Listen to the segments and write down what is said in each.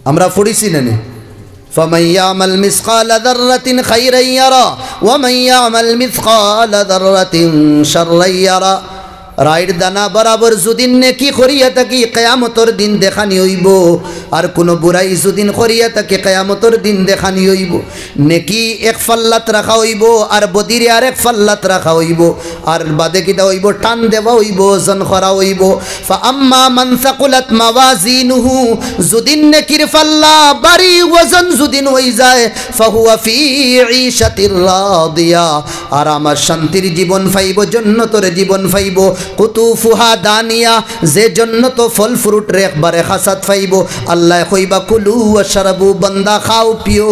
আমরা পড়িছি না নি ফামান ইয়ামাল মিসকালা যাররাতিন খাইরান ইয়ারা ওয়া মান ইয়ামাল মিসকালা যাররাতিন শাররান ইয়ারা রাইর দানা বরাবর যদিন নেকি করিয়া থাকি কিয়ামতের দিন দেখানি হইব আর কোন বুরাই যদিন করিয়া থাকি কিয়ামতের দিন দেখানি হইব নেকি এক ফাল্লাত রাখা হইব আর বদিরে আরেক ফাল্লাত রাখা হইব আর বাদে কিটা হইব টান দেওয়া হইব ওজন করা হইব ফাআম্মা মান সাকুলাত মাওয়াজিনুহু যদিন নেকির ফাল্লা বাড়ি ওজন যদিন হই যায় ফাহুয়া ফি ঈশাতির রাদিয়া আর আমার শান্তির জীবন পাইব জান্নাতের জীবন পাইব কুতুফুহা দানিয়া যে জান্নাত ফল ফ্রুট রে একবারে খাসাত পাইব আল্লাহ কইবা কুলু ওয়াশরাবু বান্দা খাও পিও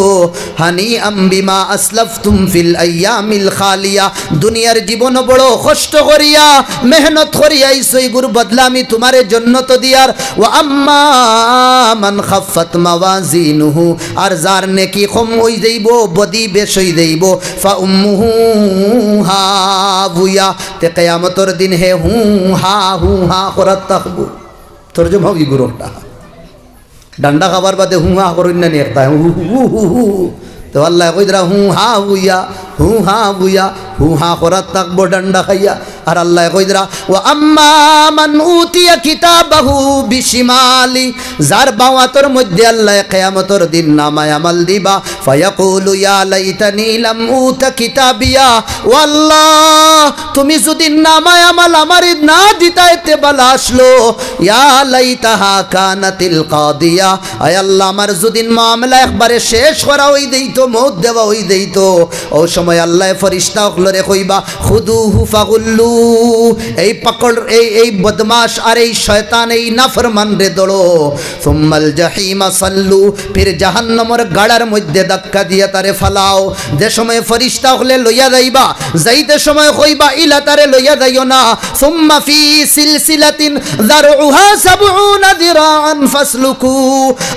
হানি বিমা আসলাফতুম ফিল আইয়ামিল খালিয়া দুনিয়ার জীবন বড় কষ্ট করিয়া মেহনত করিয়া এই গুর বদলা আমি তোমারে জান্নাত দিয়ার ওয়া আম্মা মান খাফাত মাওয়াজিনুহু আর যার নেকি কম হই যাইব বদি বেশ হই যাইব ফা উম্মুহু হাবিয়া তে কিয়ামতের দিন হে হু হা করাত তাকবু তরজমা হই গুরুটা ডান্ডা খাবার বাদে হু হা করুন না নি একটা হু তো আল্লাহ কইদরা হু হা বুয়া হু হা করাত তাকবো ডান্ডা খাইয়া আর আল্লাহ কইদরা ওয়া আম্মা মান উতিয়া কিতাবাহু বিশিমালি যার বাওয়াতর মধ্যে আল্লাহ কিয়ামতের দিন নামায় আমল দিবা ফায়াকুলু ইয়া লাইতানি লাম উতা কিতাবিয়া ওয়াল্লাহ তুমি যদি নামায় আমল আমার না দিতাইতে বলা আসলো ইয়া লাইতাহা কানাতিল কাদিয়া আয় আল্লাহ আমার যদি মামলা একবারে শেষ করা হই দেইতো মউত দেওয়া হই দেইতো ও সময় আল্লাহ ফেরেশতা হলরে কইবা খুদুহু ফাগুল্লু এই পাকড় এই বদমাশ আর এই শয়তান এই নাফরমান রে দড়ো সুম্মাল জাহিমা সাল্লু ফির জাহান্নামের গাড়ার মধ্যে ধাক্কা দিয়া তারে ফালাও যে সময় ফেরেশতা হলে লইয়া যাইবা যাইতে সময় কইবা ইলা তারে লইয়া যাইও না সুম্মা ফি সিলসিলাতিন যারউহা 70 দিরাআন ফাসলুকু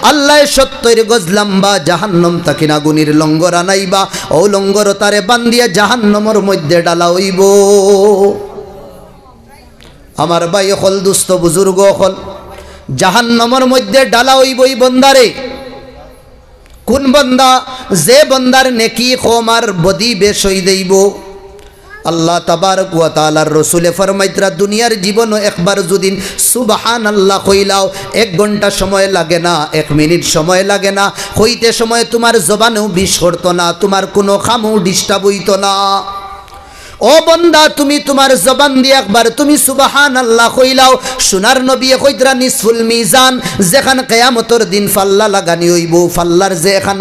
আল্লাহ 70 গজ লম্বা জাহান্নাম তাকিন আগুনের লঙ্গর আনাইবা ও লঙ্গর তারে বান্ধিয়া জাহান্নামের মধ্যে ডালা হইব আমার ভাই হল দুস্থ বুজুর্গ হল জাহান্নামের মধ্যে ডালা হইবই বন্দারে কোন বন্দা যে বন্দার নেকি কম আর বদি বেশ হই দেইব আল্লাহ তাবারক ওয়া তাআলার রাসূলে ফরমাইতরা দুনিয়ার জীবন একবার যদি সুবহানাল্লাহ কইলাও 1 ঘন্টা সময় লাগে না 1 মিনিট সময় লাগে না কইতে সময় তোমার জবানেও বিষ করতো না তোমার কোনো খামু ডিস্টার্ব হইতো না ও বন্দা তুমি তোমার জবান দিয়ে একবার তুমি সুবহানাল্লাহ কইলাও সোনার নবী কইতরা নিসফুল মিজান যেখান কিয়ামতের দিন ফাল্লা লাগানি হইব ফাল্লার যে এখান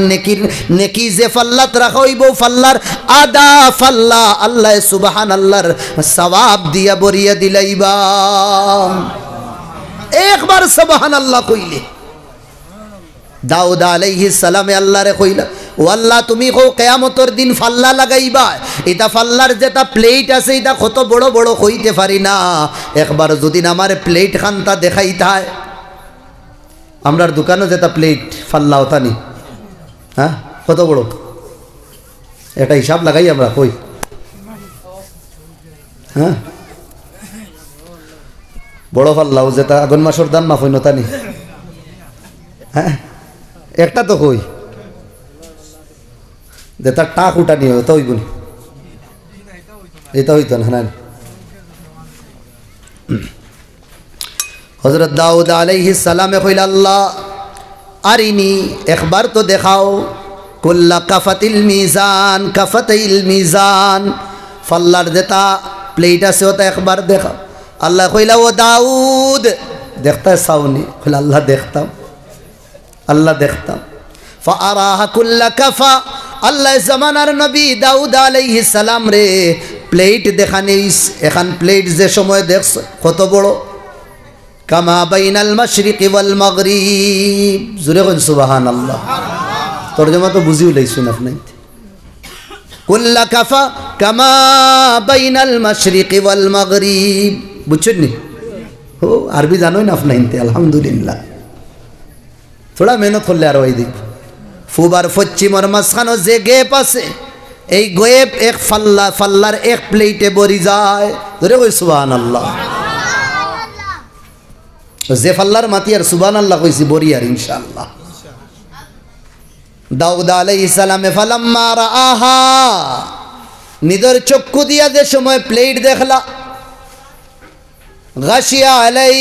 নেকি যে ফাল্লাত রাখা হইব ফাল্লার আদা ফাল্লা আল্লাহ সুবহানাল্লাহর সওয়াব দিয়া বরিয়া দিলাইবা একবার সুবহানাল্লাহ কইলে দাউদ আলাইহিস সালামে আল্লাহরে কইলা ও আল্লাহ তুমি কো কিয়ামতের দিন ফাল্লা লাগাইবা এটা ফাল্লার যেটা প্লেট আছে এটা কত বড় বড় কইতে পারি না একবার যদি আমার প্লেট খানটা দেখাইতায় আমরার দোকানে যেটা প্লেট ফাল্লা হতানি হ্যাঁ কত বড় এটা হিসাব লাগাই আমরা কই হ্যাঁ বড় ফাল্লাও যেটা আগুন মাসের দাম মাফ হইনতানি হ্যাঁ একটা তো কই যেটা টাক উঠানি হয় তো হইব না এটা হইতো না হযরত দাউদ আলাইহিস সালামে কইল আল্লাহ আরিনি একবার তো দেখাও কুল্লা কাফাতিল মিজান ফাল্লার যেটা প্লেট আছে ওটা একবার দেখাও আল্লাহ কইলা ও দাউদ দেখতা সাউনি কইলা আল্লাহ দেখতাম ফাআরাহা কুল্লা কাফা আল্লাহ জামানার নবী দাউদ আলাইহিস সালাম রে প্লেট দেখানিস এখন প্লেট যে সময় দেখছ কত বড় কামা বাইনাল মাশরিকি ওয়াল মাগরিব জোরে কইন সুবহানাল্লাহ তরজমা তো বুঝিও লাইছুন আপনি কুল্লা কাফা কামা বাইনাল মাশরিকি ওয়াল মাগরিব বুঝছেন নি ও আরবি জানোই না আপনি আলহামদুলিল্লাহ थोड़ा मेहनत করলে আর ওই দিক ফুবার পশ্চিমর মাঝখানে যে গেপ আছে এই গেপ এক ফাল্লার এক প্লেটে ভরি যায় ধরে কই সুবহানাল্লাহ যে ফাল্লার মাটি আর সুবহানাল্লাহ কইছি ভরি আর ইনশাআল্লাহ দাউদ আলাইহিস সালামে ফালাম্মা রাআহা, নিদর চক্ষু দিয়া যে সময় প্লেট দেখলা, গাশিয়া আলাই,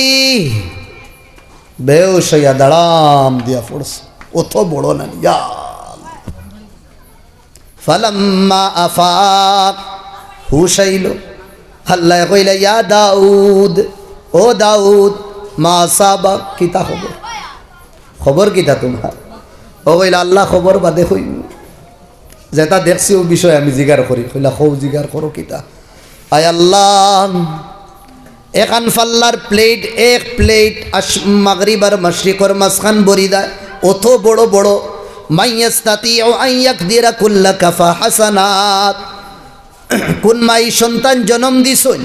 বেহুশ হইয়া দাঁড়াম দিয়া পড়ছে, অত বড় না। ইয়া ফালাম্মা আফাক, হুশ আইল, আল্লাহ কইলা ইয়া দাউদ, ও দাউদ, মা সাবাক, কিতা খবর, খবর কিতা তোমার? ও কইলা আল্লাহ খবর বাদে হইল, যেটা দেখছি ও বিষয় আমি জিগার করি। কইলা খৌ জিগার করো কিতা? আয় আল্লাহ, এখান ফাল্লার প্লেট, এক প্লেট মাগরিব আর মাশরিকর মাঝখান বরি দেয়, অত বড় বড়, মাইয়াস্তাতিউ আন ইয়াকদিরা কুল্লা কাফা হাসানাত। কোন মাই সন্তান জন্ম দিছন,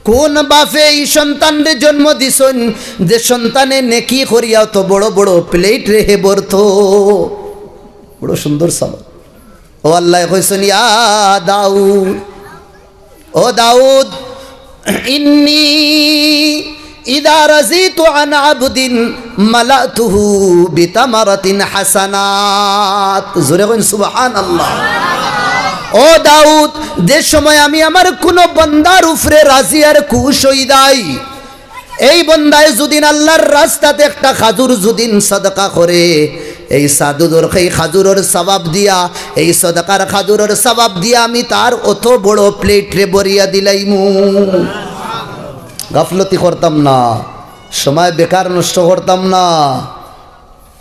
কোন বাপে এই সন্তানরে জন্ম দিছন যে সন্তানে নেকি করিয়া তো বড় বড় প্লেট রেহে বর্ত। বড় সুন্দর সবাব। ও আল্লাহ কইছেন ইয়া দাউদ, ও দাউদ, ইন্নী ইদা রাজিতু আন আবদিন মালাতুহু বিতামারাতিন হাসানাত। জোরে কইন সুবহানাল্লাহ। ও দাউদ, যে সময় আমি আমার কোন বান্দার উপরে রাজি আর খুশ হই যাই, এই বান্দায় যদি আল্লাহর রাস্তাতে একটা খাজুর যদি সাদকা করে, এই সাদুর এই খাজুরের সওয়াব দিয়া, এই সাদকার খাজুরের সওয়াব দিয়া আমি তার অত বড় প্লেট রে বরিয়া দিলাইমু। গাফলতি করতাম না, সময় বেকার নষ্ট করতাম না,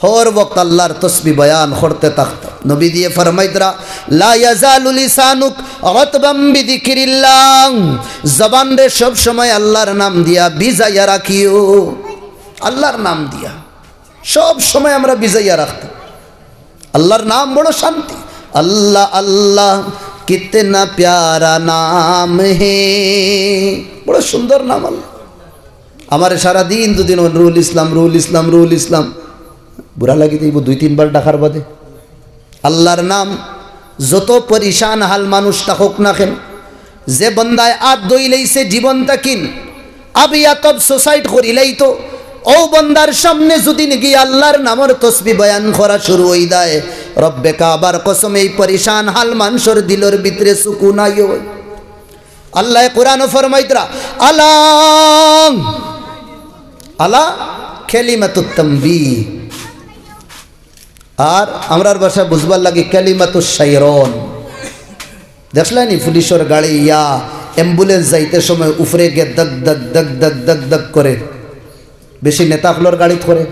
হর বক্ত আল্লাহর তসবিহ বয়ান করতে থাকতাম। নবী দিয়ে ফরমাইতরা লা ইয়াজালু লিসানুক রাতবাম বিযিকরিল্লাহ, জবান রে সব সময় আল্লাহর নাম দিয়া বিজাইয়া রাখিও। আল্লাহর নাম দিয়া সব সময় আমরা বিজাইয়া রাখতাম। আল্লাহর নাম বড় শান্তি। আল্লাহ আল্লাহ কিতনা প্যারা নাম হে, বড় সুন্দর নাম আল্লাহ। আমার সারাদিন দুদিন রুল ইসলাম রুল ইসলাম রুল ইসলাম বুড়া লাগি দিব 2-3 বার ডাকার বাদে। আল্লাহর নাম যত পরিশান হাল মানুষ থাকুক না কেন, যে বন্দায় আদ দইলেইছে জীবন তাকিন আবিয়া তব সুসাইড করিলেই তো, ও বন্দার সামনে যদি গিয়ে আল্লাহর নামের তসবিহ বয়ান করা শুরু হই যায়, রব্বে কাবার কসম এই পরিশান হাল মানুষের দিলের ভিতরে সুকুন আইও। আল্লাহ কুরআন ফরমাইতরা আলা আলা কালিমাতুত তামবিহ, আর আমরার ভাষা বুঝবার লাগে কালিমাতুশ শাইরন। দেখলেনি পুলিশের গাড়ি ইয়া অ্যাম্বুলেন্স যাইতে সময় উপরে গে দগ দগ দগ দগ দগ দগ করে, বেশি নেতাগুলোর গাড়ি করে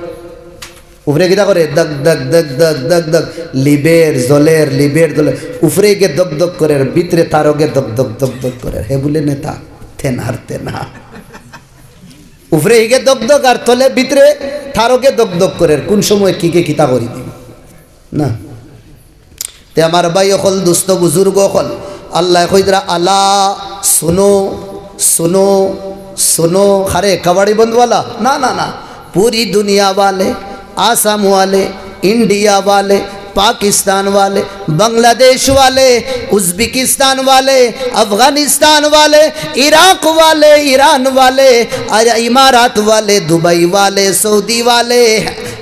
উপরে গিয়া করে দগ দগ দগ দগ দগ দগ, লিবের জলের লিবের জলের উপরে গে দগ দগ করে, ভিতরে তারও গে দগ দগ দগ দগ করে। হে বলে নেতা তেনার তেনা, উপরে হিগে দগ দগ আর তলে ভিতরে তারও গে দগ দগ করে। কোন সময় কি কে কিতা করি দিব না। তে আমার ভাই অকল দুস্থ বুজুর্গ অকল, আল্লাহ কইদরা আলা सुनो सुनो सुनो। अरे कबाड़ी बंद वाला ना ना ना, पूरी दुनिया वाले, आसाम वाले, इंडिया वाले, पाकिस्तान वाले, बांग्लादेश वाले, उज़्बेकिस्तान वाले, अफ़गानिस्तान वाले, इराक वाले, ईरान वाले, इमारात वाले, दुबई वाले, सऊदी वाले,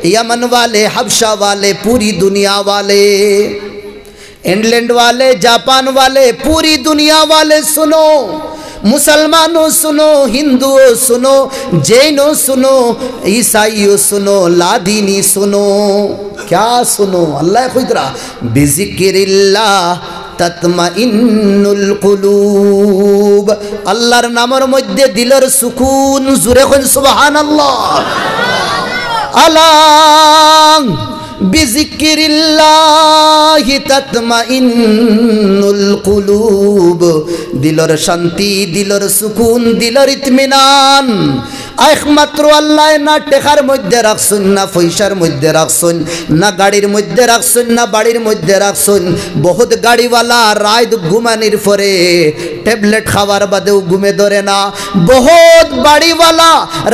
यमन वाले, हबशा वाले, पूरी दुनिया वाले, इंग्लैंड वाले, जापान वाले, पूरी दुनिया वाले सुनो। मुसलमानों सुनो, हिंदुओं सुनो, जैनों सुनो, ईसाइयों सुनो, लादीनी सुनो। क्या सुनो? अल्लाह खुद रहा बिज़िक्रिल्लाह तत्माइन्नुल कुलूब। अल्लाहर नामर मध्य दिलर सुकून। जुरे खुद सुबहानल्लाह। अला बिज़िक्रिल्लाहि तत्माइन्नुल कुलूब। दिलर शांति, दिलर सुकून, दिलर इत्मिनान একমাত্র আল্লাহ। না টেকার মধ্যে রাখছুন, না পয়সার মধ্যে রাখছুন, না গাড়ির মধ্যে রাখছুন, না বাড়ির মধ্যে রাখছুন। বহুত গাড়িওয়ালা রাত ঘুমানির পরে ট্যাবলেট খাওয়ার বাদেও ঘুমে ধরে না। বহুত বাড়িওয়ালা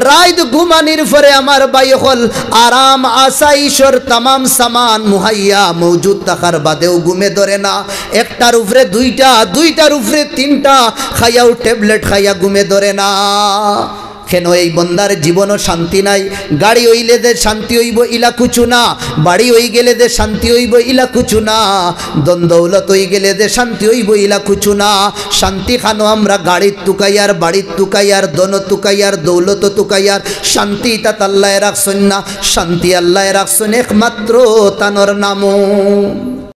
রাত ঘুমানির পরে আমার ভাই হল আরাম আসাইশর তামাম সামান মুহাইয়া মৌজুদ থাকার বাদেও ঘুমে ধরে না। একটার উপরে দুইটা, দুইটার উপরে তিনটা খাইয়াও ট্যাবলেট খাইয়া ঘুমে ধরে না। কেন এই বন্দার জীবনও শান্তি নাই। গাড়ি হইলে দে শান্তি হইব ইলা কুচু না, বাড়ি হই গেলে দে শান্তি হইব ইলা কুচু না, দন দৌলত হই গেলে দে শান্তি হইব ইলা কুচু না। শান্তি খানো আমরা গাড়ির তুকাইয়ার, বাড়ির তুকাইয়ার, দন তুকাইয়ার, দৌলত তুকাইয়ার। শান্তি তা আল্লাহ রাখছেন না, শান্তি আল্লাহ রাখছেন একমাত্র তানোর নাম।